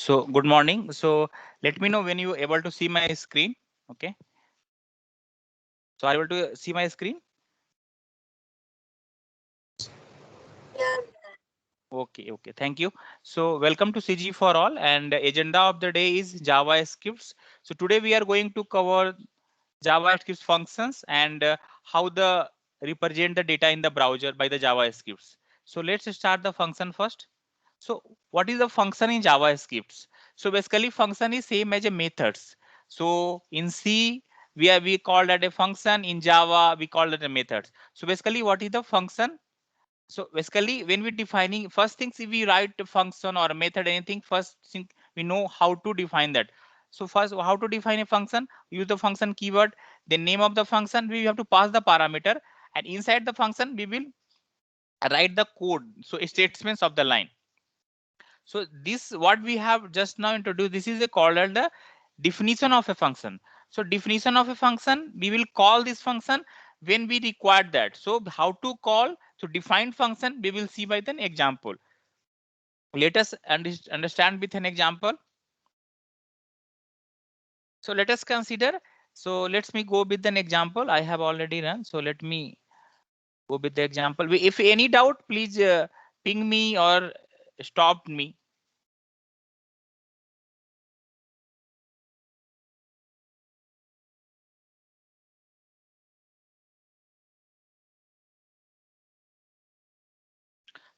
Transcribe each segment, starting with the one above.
So good morning. So let me know when you able to see my screen. Okay. So are you able to see my screen? Okay. Okay. Thank you. So welcome to CG for all, and the agenda of the day is JavaScript. So today we are going to cover JavaScript functions and how the represent the data in the browser by the JavaScripts. So let's start the function first. So what is the function in JavaScript? So basically function is same as a methods. So in C we call that a function, in Java we call it a method. So basically what is the function? So basically when we defining first things, if we write a function or a method anything, first thing we know how to define that. So first how to define a function, use the function keyword, the name of the function we have to pass the parameter, and inside the function we will write the code, so statements of the line. So this what we have just now introduced, this is a called as the definition of a function. So definition of a function, we will call this function when we require that. So how to call, to define function we will see by an example. Let us understand with an example. So let us consider. So let me go with an example I have already run. So let me go with the example. If any doubt, please ping me or stop me.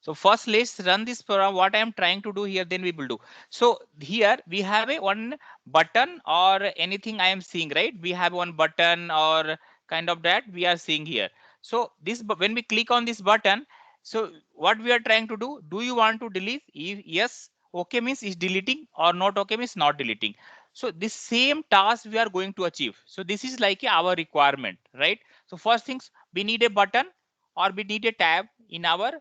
So first let's run this program, what I am trying to do here, then we will do. So here we have a one button or anything I am seeing, right? We have one button or kind of that we are seeing here. So this, when we click on this button, so what we are trying to do you want to delete? If yes, okay means is deleting, or not okay means not deleting. So this same task we are going to achieve. So this is like our requirement, right? So first things, we need a button or we need a tab in our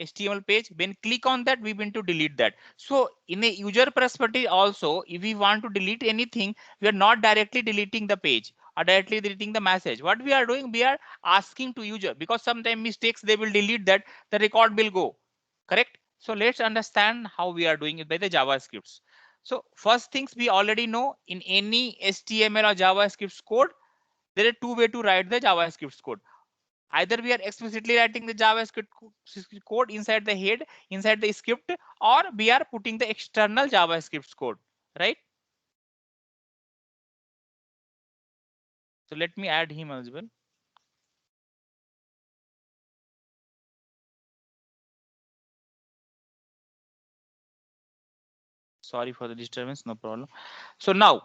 HTML page. When click on that, we want to delete that. So in a user perspective also, if we want to delete anything, we are not directly deleting the page or directly deleting the message. What we are doing, we are asking to user, because sometimes mistakes they will delete that, the record will go. Correct? So let's understand how we are doing it by the JavaScripts. So first things, we already know in any HTML or JavaScript code, there are two ways to write the JavaScript code. Either we are explicitly writing the JavaScript code inside the head, inside the script, or we are putting the external JavaScript code, right? So let me add him as well. Sorry for the disturbance, no problem. So now,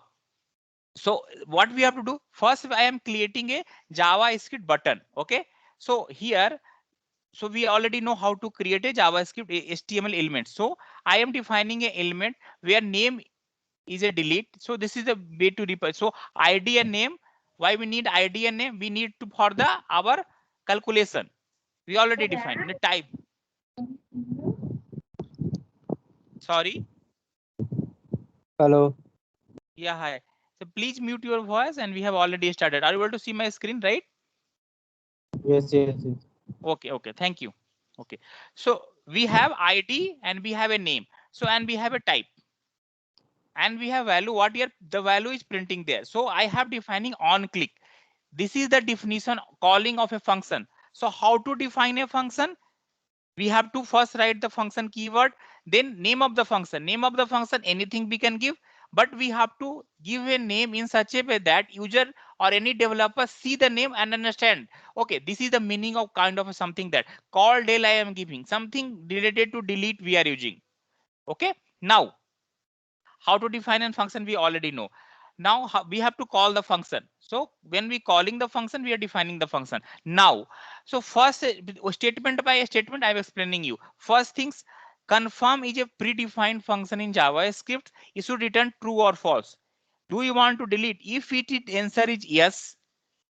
so what we have to do first, I am creating a JavaScript button. Okay, so here, so we already know how to create a JavaScript HTML element. So I am defining a element where name is a delete. So this is the way to replace. So ID and name. Why we need ID and name? We need to for the our calculation. We already defined the type. Sorry. Hello. Yeah, hi. So please mute your voice, and we have already started. Are you able to see my screen, right? Yes, yes, yes. Okay, okay. Thank you. Okay. So we have ID and we have a name. So and we have a type. And we have value. What here the value is printing there. So I have defining on click. This is the definition calling of a function. So how to define a function? We have to first write the function keyword, then name of the function. Name of the function, anything we can give, but we have to give a name in such a way that user or any developer see the name and understand, okay, this is the meaning of kind of something that call del I am giving, something related to delete we are using. Okay, now how to define a function we already know. Now we have to call the function. So when we calling the function, we are defining the function. Now, so first statement by statement I'm explaining you. First things, confirm is a predefined function in JavaScript. It should return true or false. Do you want to delete? If it answer is yes,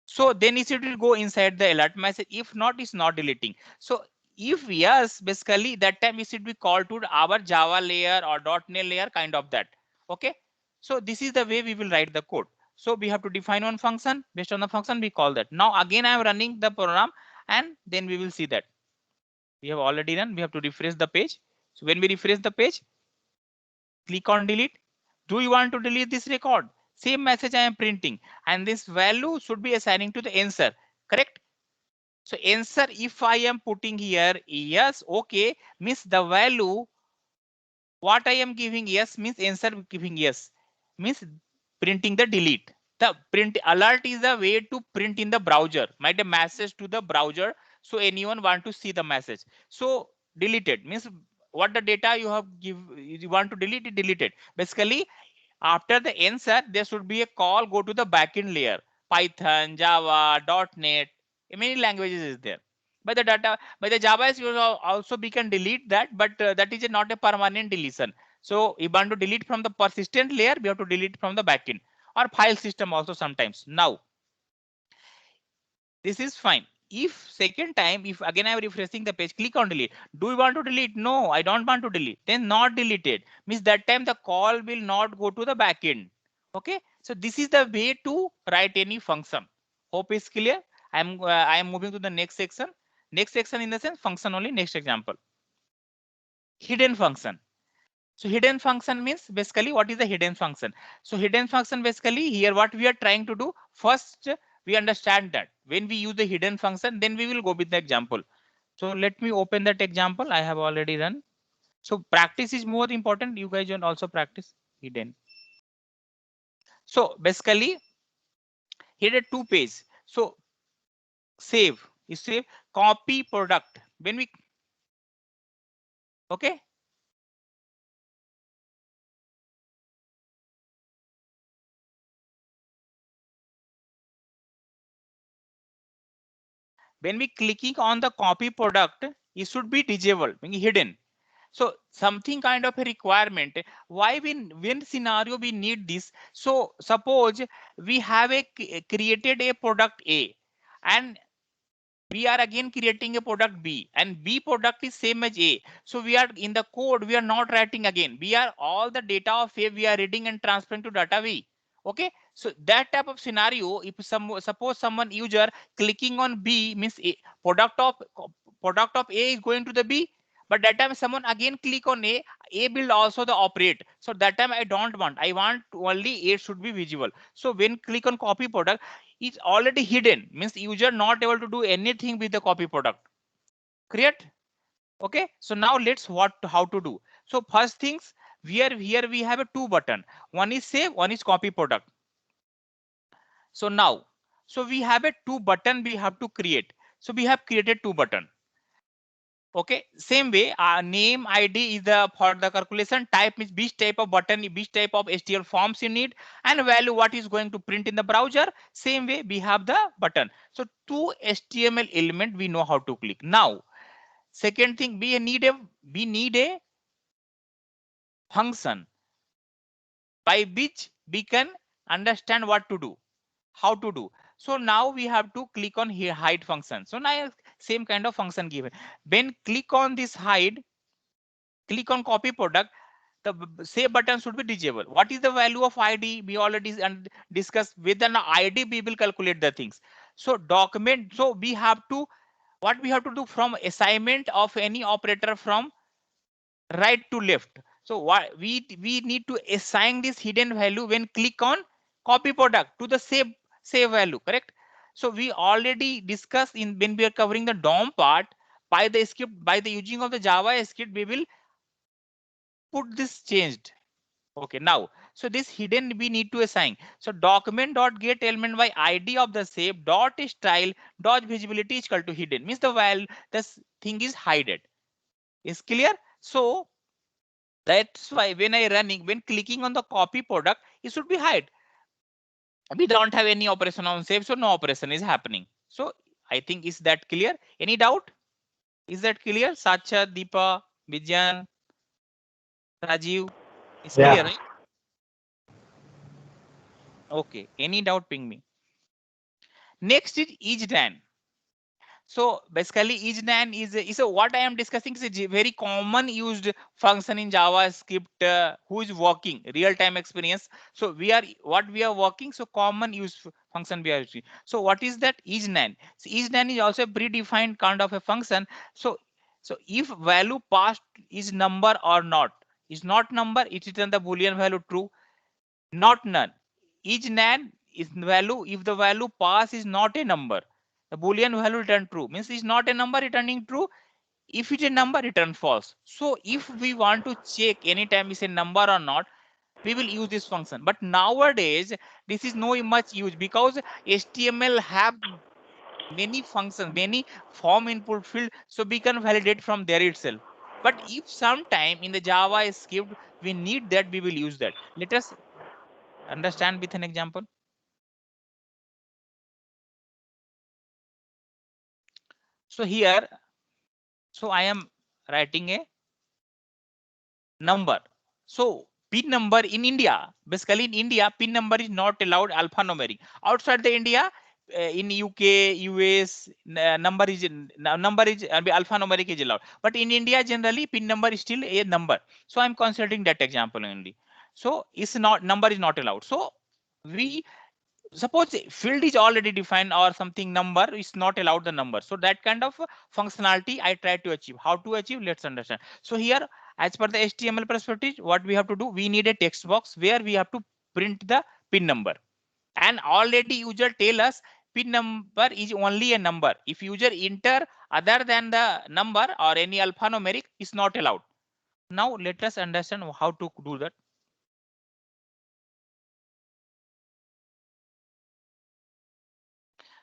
so then it will go inside the alert message. If not, it's not deleting. So if yes, basically that time it should be called to our Java layer or .NET layer kind of that. Okay. So this is the way we will write the code. So we have to define one function. Based on the function, we call that. Now again, I am running the program, and then we will see that we have already run. We have to refresh the page. So when we refresh the page, Click on delete. Do you want to delete this record? Same message I am printing, and this value should be assigning to the answer, correct? So answer, if I am putting here yes, okay, means the value what I am giving yes means answer giving yes, means printing the delete. The print alert is the way to print in the browser, might a message to the browser, so anyone want to see the message. So deleted means what the data you have give, you want to delete it, deleted. Basically after the answer there should be a call go to the backend layer, Python, Java, .NET, many languages is there. By the data, by the Java is also we can delete that, but that is not a permanent deletion. So if you want to delete from the persistent layer, we have to delete from the backend or file system also sometimes. Now this is fine. If second time, if again I am refreshing the page, click on delete. Do you want to delete? No, I don't want to delete. Then not deleted means that time the call will not go to the backend. Okay, so this is the way to write any function. Hope is clear. I am moving to the next section. Next section in the sense function only. Next example, hidden function. So hidden function means basically what is the hidden function? So hidden function basically here what we are trying to do, first we understand that when we use the hidden function, then we will go with the example. So let me open that example I have already run. So practice is more important. You guys can also practice hidden. So basically here are two pages. So save is save, copy product. When we okay, when we clicking on the copy product, it should be disabled, meaning hidden. So something kind of a requirement. Why when scenario we need this? So suppose we have a created a product A, and we are again creating a product B, and B product is same as A. So we are in the code, we are not writing again. We are all the data of A we are reading and transferring to data B. Okay, so that type of scenario, if suppose someone user clicking on B means A, product of A is going to the B, but that time someone again click on A will also the operate. So that time I don't want. I want only A should be visible. So when click on copy product, it's already hidden, means user not able to do anything with the copy product. Correct? Okay. So now let's how to do. So first things, here we have a two button. One is save, one is copy product. So now, so we have a two button we have to create. So we have created two button. Okay, same way name id is the for the calculation, type is which type of button, which type of STL forms you need, and value what is going to print in the browser. Same way we have the button. So two HTML element we know how to click. Now second thing, we need a function by which we can understand what to do, how to do. So now we have to click on here hide function. So now same kind of function given. When click on this hide, click on copy product, the save button should be disabled. What is the value of ID? We already discussed. With an ID we will calculate the things. So document, so we have to, what we have to do from assignment of any operator from right to left. So what we need to assign this hidden value when click on copy product to the save value, correct? So we already discussed in when we are covering the DOM part, by the script, by the using of the Java script, we will put this changed. Okay, now so this hidden we need to assign. So document dot get element by ID of the save dot style dot visibility is equal to hidden, means the value, this thing is hidden. Is clear? So that's why when I running, when clicking on the copy product, it should be hide. We don't have any operation on save, so no operation is happening. So I think, is that clear? Any doubt? Is that clear? Sacha, Deepa, Vijay, Rajiv, is clear, Yeah. right? Okay. Any doubt? Ping me. Next is EJDAN. So basically EJDAN is a what I am discussing is a very common used function in JavaScript who is working real time experience. So what we are working, so common use function we are using. So what is that? EJDAN. So EJDAN is also a predefined kind of a function. So if value passed is number or not, is not number, it return the boolean value true. Not none. Is nan is value if the value pass is not a number. The boolean value return true. Means it's not a number returning true. If it's a number, return false. So if we want to check anytime it's a number or not, we will use this function. But nowadays, this is no much use because HTML have many functions, many form input field, so we can validate from there itself. But if sometime in the Java script we need that, we will use that. Let us understand with an example. So here, so I am writing a number. So pin number in India, basically in India, pin number is not allowed alphanumeric. Outside the India, in UK, US, number is alphanumeric is allowed. But in India, generally pin number is still a number. So I'm considering that example only. So it's not number is not allowed. So we suppose field is already defined or something number is not allowed the number. So that kind of functionality I try to achieve. How to achieve? Let's understand. So here, as per the HTML perspective, what we have to do, we need a text box where we have to print the pin number. And already user tell us pin number is only a number. If user enter other than the number or any alphanumeric is not allowed. Now let us understand how to do that.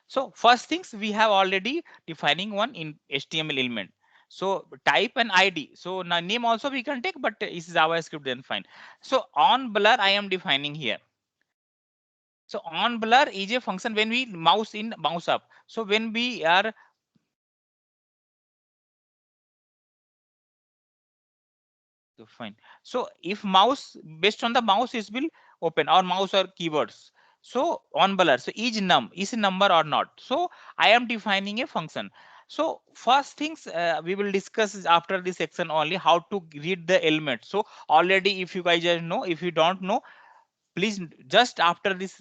So first things we have already defining one in HTML element. So type and ID. So now name also we can take, but is JavaScript then fine. So on blur I am defining here. So on blur is a function when we mouse in, mouse up. So when we are fine. So if mouse based on the mouse is will open or mouse or keywords. So on blur. So is num is a number or not. So I am defining a function. So first things we will discuss is after this section only how to read the element. So already if you guys know, if you don't know, please just after this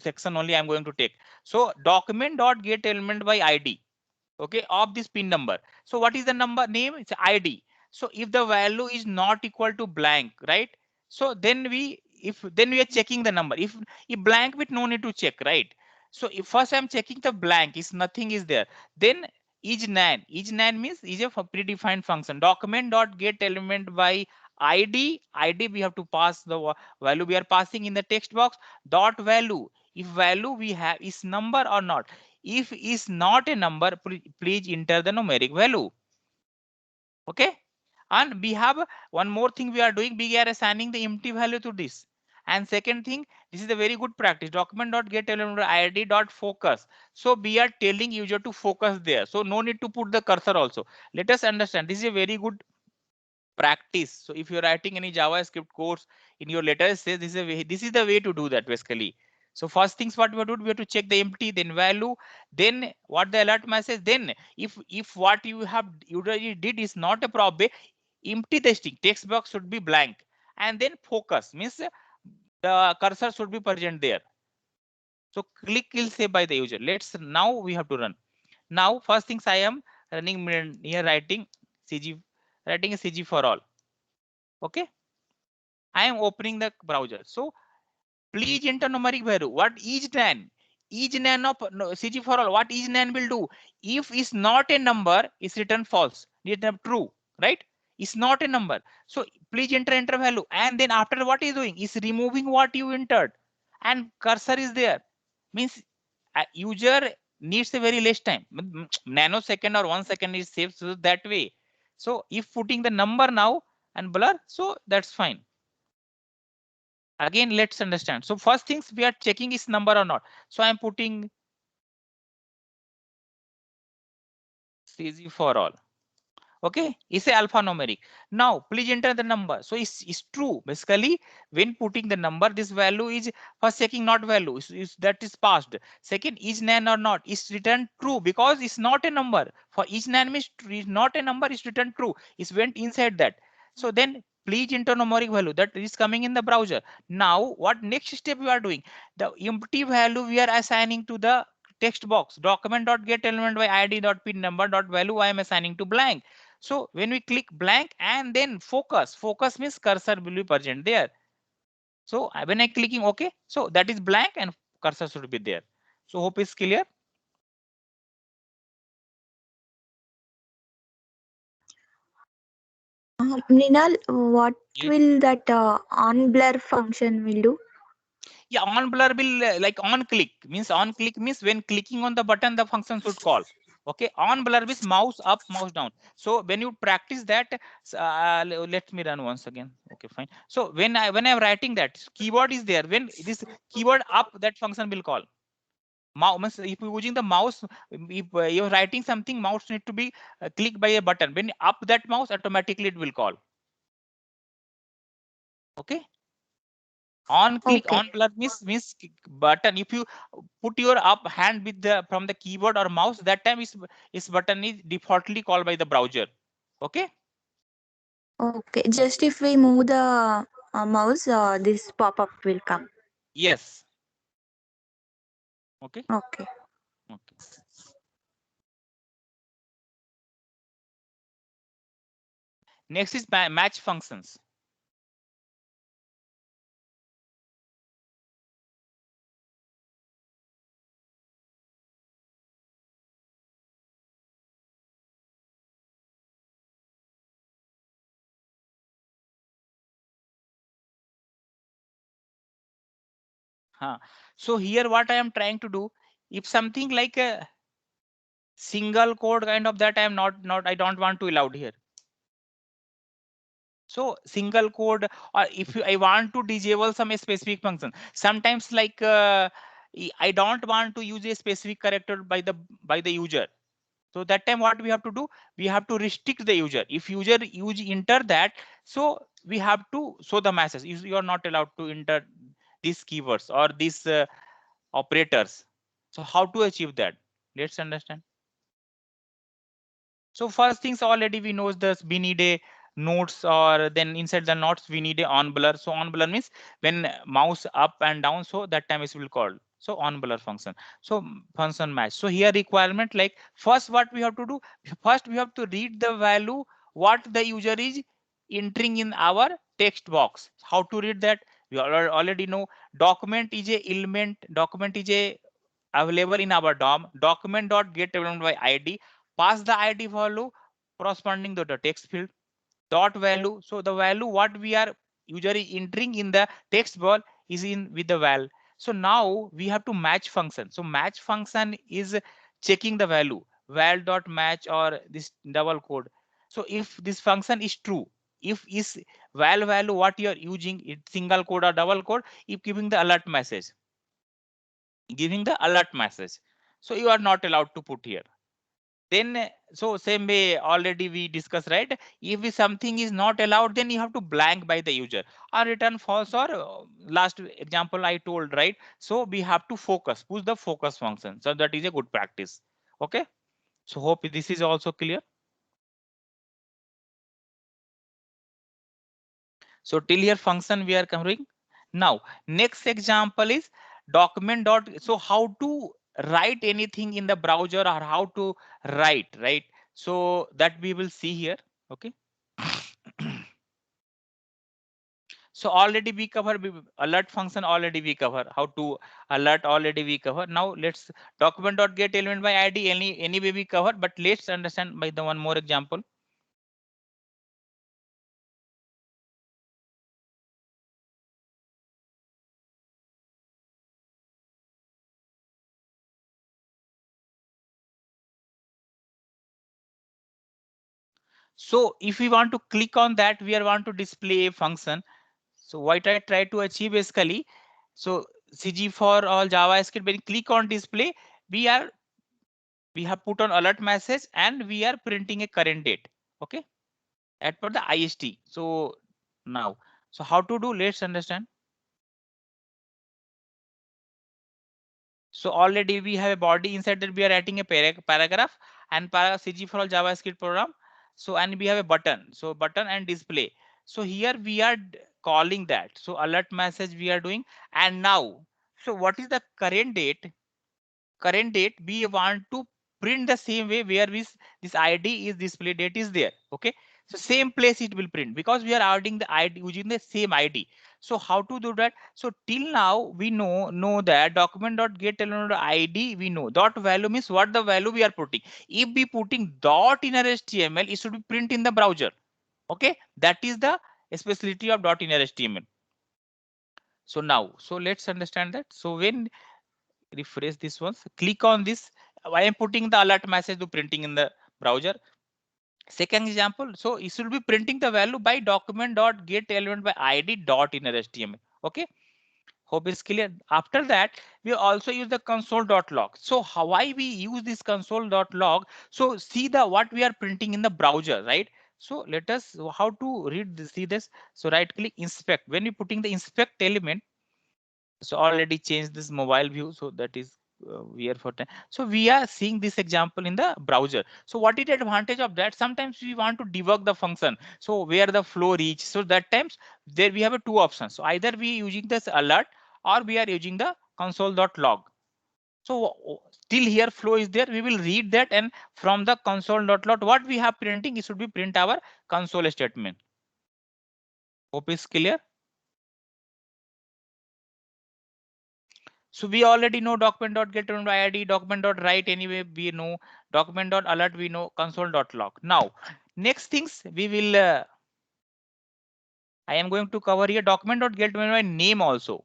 section only I'm going to take. So document dot get element by ID, okay, of this pin number. So what is the number name? It's ID. So if the value is not equal to blank, right? So then we are checking the number. If blank with no need to check, right? So if first I'm checking the blank, is nothing is there, then is nan means is a predefined function. Document dot get element by ID we have to pass the value we are passing in the text box. Dot value, if value we have is number or not. If is not a number, please enter the numeric value. Okay. And we have one more thing we are doing. We are assigning the empty value to this. And second thing, this is a very good practice. Document dot get element ID dot focus. So we are telling user to focus there. So no need to put the cursor also. Let us understand. This is a very good practice. So if you're writing any JavaScript course in your letters, say this is the way to do that basically. So first things what we have to do, we have to check the empty, then value, then what the alert message. Then if what you have already did is not a problem, empty the string, text box should be blank, and then focus means the cursor should be present there. So click will say by the user. Let's now we have to run. Now first things I am running here writing CG, writing a CG for all. Okay. I am opening the browser. So please enter numeric value. What is nan? Is nan of no, CG for all. What is nan will do? If is not a number, is written false. Return true, right? Is not a number. So please enter value. And then after what is doing is removing what you entered. And cursor is there. Means a user needs a very less time. Nanosecond or 1 second is saved so that way. So if putting the number now and blur, so that's fine. Again, let's understand. So first things we are checking is number or not. So I'm putting CG for all. Okay, it's a alphanumeric. Now please enter the number. So it's true. Basically, when putting the number, this value is first checking not value. That is passed. Second, is nan or not? Is returned true because it's not a number. For is nan means is not a number, is returned true. It went inside that. So then please enter numeric value that is coming in the browser. Now what next step we are doing? The empty value we are assigning to the text box. Document dot get element by ID dot pin number dot value I am assigning to blank. So when we click blank and then focus, focus means cursor will be present there. So when I clicking OK, so that is blank and cursor should be there. So hope is clear. Ninal, what Yeah, will that on blur function will do? yeah, on blur will like on click means when clicking on the button the function should call. Okay, on blur means mouse up, mouse down. So when you practice that, let me run once again. Okay, fine. So when I'm writing that keyboard is there, when this keyboard up, that function will call. Mouse, if you're using the mouse, if you're writing something, mouse need to be clicked by a button. When up that mouse, automatically it will call. Okay. On click, Okay. on blur means button. If you put your up hand with the from the keyboard or mouse, that time is button is defaultly called by the browser. Okay. Okay. Just if we move the mouse, this pop-up will come. Yes. Okay. Okay. Okay. Next is match functions. Huh. So here what I am trying to do, if something like a single code kind of that, I am not I don't want to allowed here. So single code, or if I want to disable some specific function, sometimes like I don't want to use a specific character by the user. So that time what we have to do, we have to restrict the user. If user use enter that, so we have to show the message. You are not allowed to enter these keywords or these operators. So how to achieve that? Let's understand. So first things already we know this, we need a nodes, or then inside the nodes we need a on blur. So on blur means when mouse up and down, so that time is will call. So on blur function. So function match. So here requirement, like first what we have to do, first we have to read the value what the user is entering in our text box. How to read that? We already know document is a element, document is a available in our DOM. Document dot get element by ID, pass the ID value corresponding to the text field, dot value. So the value what we are usually entering in the text box is in with the val. So now we have to match function. So match function is checking the value val dot match or this double code. So if this function is true, if is val value what you are using, it single code or double code, if giving the alert message, giving the alert message, so you are not allowed to put here. Then so same way already we discussed, right? If something is not allowed, then you have to blank by the user or return false, or last example I told, right? So we have to focus, push the focus function. So that is a good practice. Okay, so hope this is also clear. So till here function we are covering. Now next example is document dot. So how to write anything in the browser, or how to write, right? So that we will see here. Okay. So already we cover alert function, already we cover how to alert, already we cover. Now let's document dot get element by ID, anyway we cover, but let's understand by the one more example. So if we want to click on that, we are want to display a function. So what I try to achieve basically, so CG for all JavaScript, when you click on display, we have put on alert message and we are printing a current date. Okay, at per the IST. So now, so how to do? Let's understand. So already we have a body, inside that we are writing a paragraph and CG for all JavaScript program. So and we have a button. So button and display. So here we are calling that. So alert message we are doing. And now, so what is the current date? Current date we want to print the same way where this ID is display date is there. Okay, so same place it will print because we are adding the ID using the same ID. So how to do that? So till now we know that document dot get element ID, we know dot value means what the value we are putting. If we putting dot in our HTML, it should be print in the browser. Okay, that is the specialty of dot inner HTML. So now, so let's understand that. So when refresh this one, so click on this. I am putting the alert message to printing in the browser. Second example, so it should be printing the value by document dot get element by ID dot inner HTML. Okay, hope is clear. After that, we also use the console dot log. So how why we use this console dot log? So see the what we are printing in the browser, right? So let us how to read this, see this. So right click inspect. When you putting the inspect element, so already changed this mobile view, so that is we are for 10. So we are seeing this example in the browser. So what is the advantage of that? Sometimes we want to debug the function, so where the flow reach, so that times there we have a two options. So either we using this alert or we are using the console.log. So till here flow is there, we will read that, and from the console.log what we have printing, it should be print our console statement. Hope is clear. So we already know document.get by ID, document.write anyway, we know document.alert, we know console.log. Now, next things we will, I am going to cover here document.get by name also.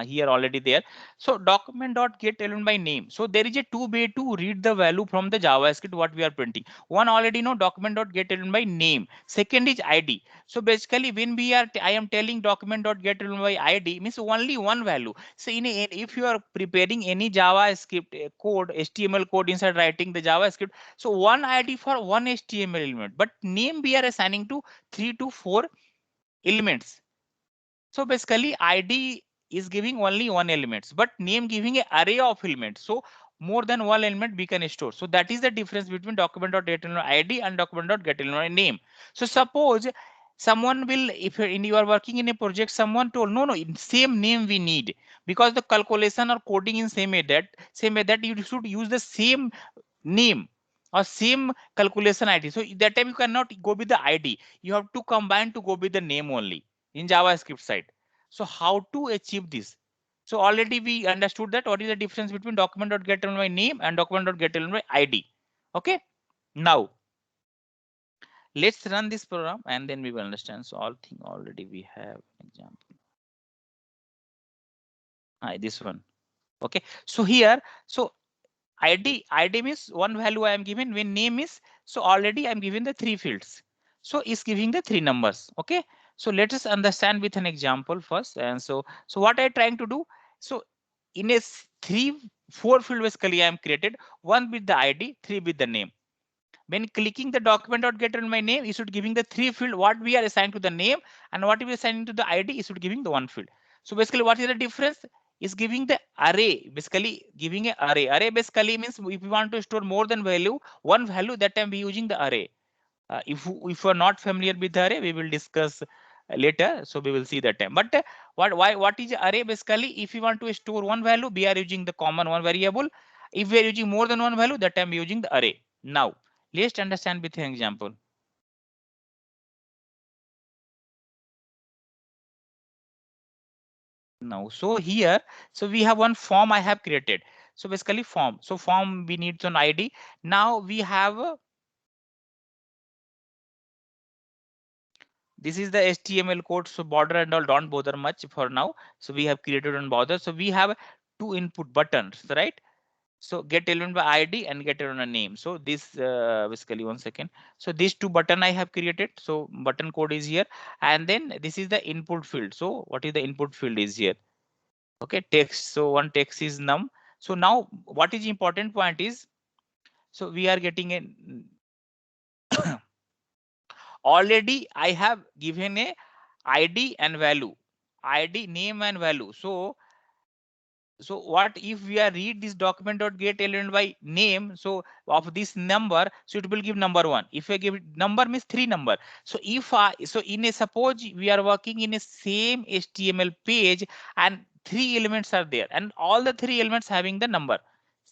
Here already there. So document.get element by name. So there is a two way to read the value from the JavaScript what we are printing. One already know document.get element by name. Second is ID. So basically when we are, I am telling document.get element by ID means only one value. So if you are preparing any JavaScript code, HTML code inside writing the JavaScript, so one ID for one HTML element, but name we are assigning to 3 to 4 elements. So basically ID is giving only one elements, but name giving an array of elements. So more than one element we can store. So that is the difference between document.get_id and document.get_name. So suppose someone will, if you are working in a project, someone told no, same name we need, because the calculation or coding in same way that you should use the same name or same calculation ID. So that time you cannot go with the ID. You have to combine to go with the name only in JavaScript side. So how to achieve this? So already we understood that what is the difference between document.get_element by name and document.get_element by ID. Okay. Now let's run this program and then we will understand. So all thing already we have example. This one. Okay. So here, so ID means one value I am given, when name is, so already I'm given the three fields. So it's giving the three numbers. Okay. So let us understand with an example first. And so what I trying to do? So in a four field basically I am created, one with the ID, three with the name. When clicking the document.get my name, it should giving the three field what we are assigned to the name, and what we are assigning to the ID, it should giving the one field. So basically what is the difference? Is giving the array, basically giving an array. Array basically means if we want to store more than one value, that time we using the array. If you are not familiar with the array, we will discuss later, so we will see that time. But what is array? Basically if you want to store one value, we are using the common one variable. If we are using more than one value, that time we are using the array. Now let's understand with an example. Now so here, so we have one form I have created. So basically form, so form we need an ID. Now we have this is the HTML code, so border and all don't bother much for now. So we have created on border. So we have two input buttons, right? So get element by ID and get element by name. So this basically, one second. So these two button I have created. So button code is here, and then this is the input field. So what is the input field is here? Okay, text. So one text is num. So now what is important point is, so we are getting a already I have given a ID and value, ID, name and value. So what if we are read this document.get element by name, so of this number, so it will give number one. If I give number means three number. So if I, so in a, suppose we are working in a same HTML page and three elements are there and all the three elements having the number.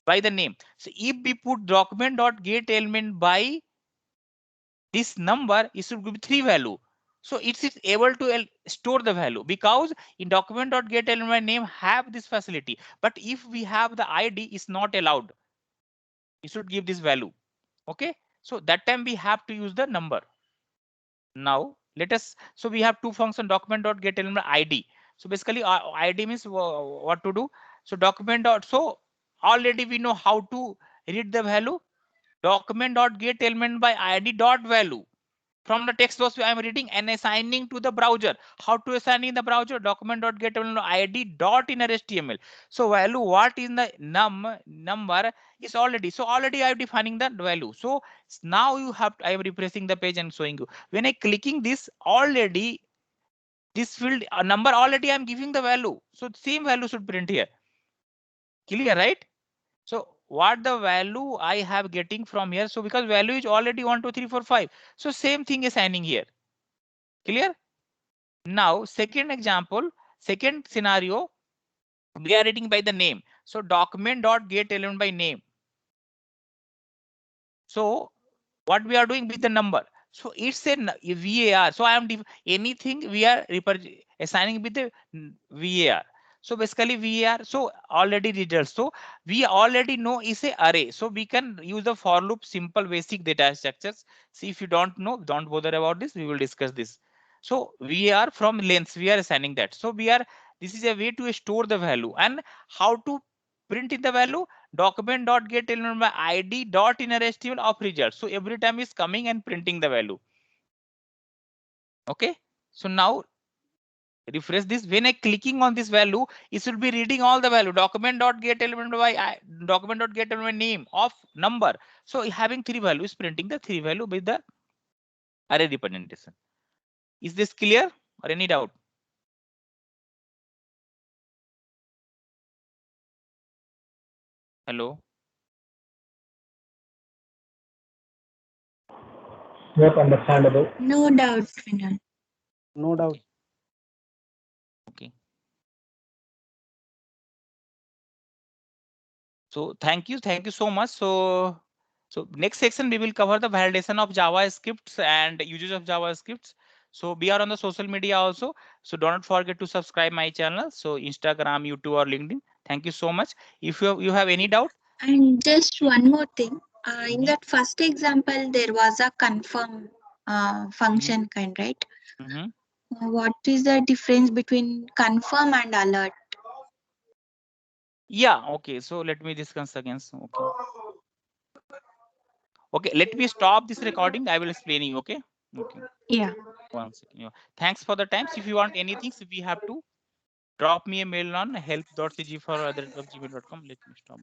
by the name. So if we put document dot get element by this number, it should give 3 value. So it's able to store the value, because in document dot get element name have this facility. But if we have the ID, is not allowed. It should give this value. Okay. So that time we have to use the number. Now let us, so we have two functions, document dot get element ID. So basically ID means what to do. So document dot, so already we know how to read the value. Document dot get element by ID dot value. From the text box I am reading and assigning to the browser. How to assign in the browser? Document dot get element ID dot inner HTML. So value what is the number is already. So already I am defining the value. So now you have, I am refreshing the page and showing you. When I clicking this, already this field number already I am giving the value. So same value should print here. Clear, right? So what the value I have getting from here? So because value is already 1, 2, 3, 4, 5. So same thing is signing here. Clear? Now, second example, second scenario, we are reading by the name. So document dot get element by name. So what we are doing with the number? So it's a VAR. So I am anything we are assigning with the VAR. So basically VAR. So already results. So we already know is a array. So we can use the for loop, simple basic data structures. See, if you don't know, don't bother about this. We will discuss this. So we are from lengths, we are assigning that. So we are, this is a way to store the value, and how to print in the value. Document dot get element by ID dot inner HTML of result. So every time is coming and printing the value. Okay. So now refresh this. When I clicking on this value, it will be reading all the value. Document dot get element by document dot get element name of number. So having 3 values, printing the 3 value with the array representation. Is this clear or any doubt? Hello. Yep, understandable. No doubt, Vinod. No doubt. Okay. So thank you so much. So next section we will cover the validation of JavaScripts and uses of JavaScripts. So we are on the social media also. So don't forget to subscribe my channel. So Instagram, YouTube, or LinkedIn. Thank you so much. If you have any doubt. And just one more thing. In Mhm. that first example, there was a confirm function kind, right? Mhm. What is the difference between confirm and alert? Yeah. Okay. So let me discuss again. Okay. Okay. Let me stop this recording. I will explain you. Okay. Okay. Yeah. 1 second. Yeah. Thanks for the times. If you want anything, so we have to drop me a mail on help.cg for other.gmail.com. Let me stop.